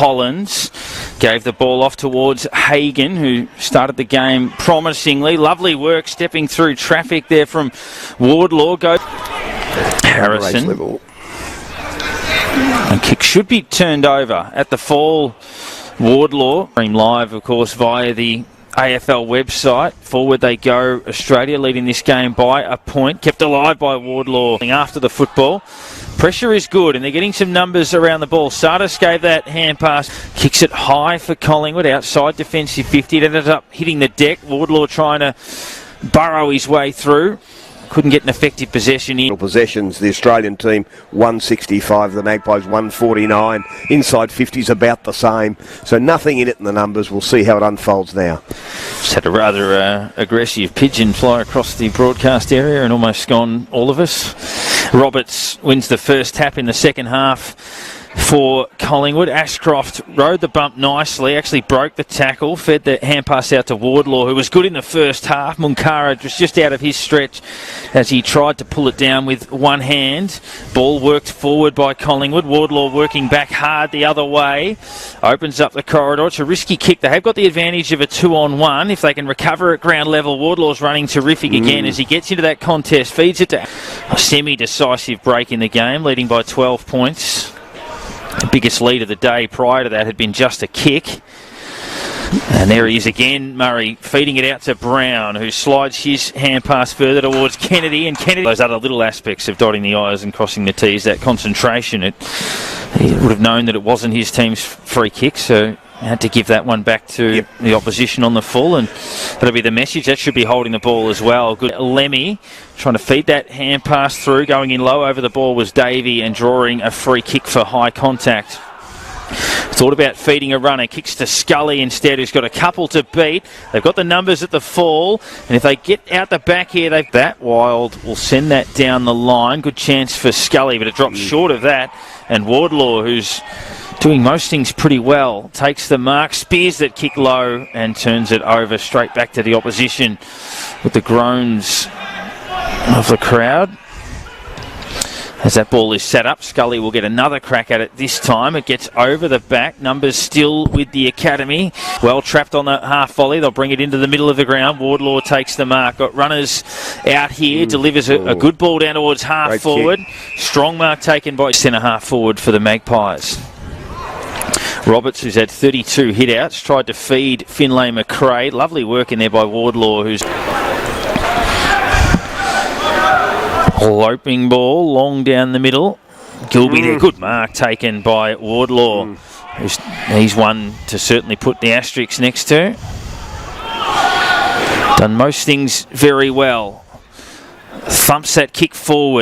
Collins. Gave the ball off towards Hagan, who started the game promisingly. Lovely work stepping through traffic there from Wardlaw. Go Harrison. And kick should be turned over at the fall. Wardlaw. Stream live, of course, via the AFL website. Forward they go. Australia leading this game by a point. Kept alive by Wardlaw after the football. Pressure is good and they're getting some numbers around the ball. Sardis gave that hand pass. Kicks it high for Collingwood. Outside defensive 50. It ended up hitting the deck. Wardlaw trying to burrow his way through. Couldn't get an effective possession in. Possessions, the Australian team 165, the Magpies 149. Inside 50's about the same. So nothing in it in the numbers. We'll see how it unfolds now. Just had a rather aggressive pigeon fly across the broadcast area and almost gone all of us. Roberts wins the first tap in the second half for Collingwood. Ashcroft rode the bump nicely, actually broke the tackle, fed the hand pass out to Wardlaw, who was good in the first half. Munkara was just out of his stretch as he tried to pull it down with one hand. Ball worked forward by Collingwood. Wardlaw working back hard the other way. Opens up the corridor. It's a risky kick. They have got the advantage of a 2-on-1. If they can recover at ground level, Wardlaw's running terrific again as he gets into that contest. Feeds it to a semi-decisive break in the game, leading by 12 points. The biggest lead of the day prior to that had been just a kick. And there he is again, Murray, feeding it out to Brown, who slides his hand pass further towards Kennedy. And Kennedy, those other little aspects of dotting the I's and crossing the T's, that concentration, he would have known that it wasn't his team's free kick, so had to give that one back to the opposition on the full, and that'll be the message. That should be holding the ball as well. Good Lemmy trying to feed that hand pass through. Going in low over the ball was Davey and drawing a free kick for high contact. Thought about feeding a runner. Kicks to Scully instead, who's got a couple to beat. They've got the numbers at the fall, and if they get out the back here, that Wild will send that down the line. Good chance for Scully, but it drops short of that. And Wardlaw, who's doing most things pretty well, takes the mark, spears that kick low and turns it over straight back to the opposition with the groans of the crowd. As that ball is set up, Scully will get another crack at it this time. It gets over the back. Numbers still with the Academy. Well trapped on the half volley. They'll bring it into the middle of the ground. Wardlaw takes the mark. Got runners out here. Delivers a good ball down towards half Great forward. Kick. Strong mark taken by centre half forward for the Magpies. Roberts, who's had 32 hit-outs, tried to feed Finlay McRae. Lovely work in there by Wardlaw, who's loping ball long down the middle. Gilby there, good mark taken by Wardlaw. He's one to certainly put the asterisks next to. Done most things very well. Thumps that kick forward.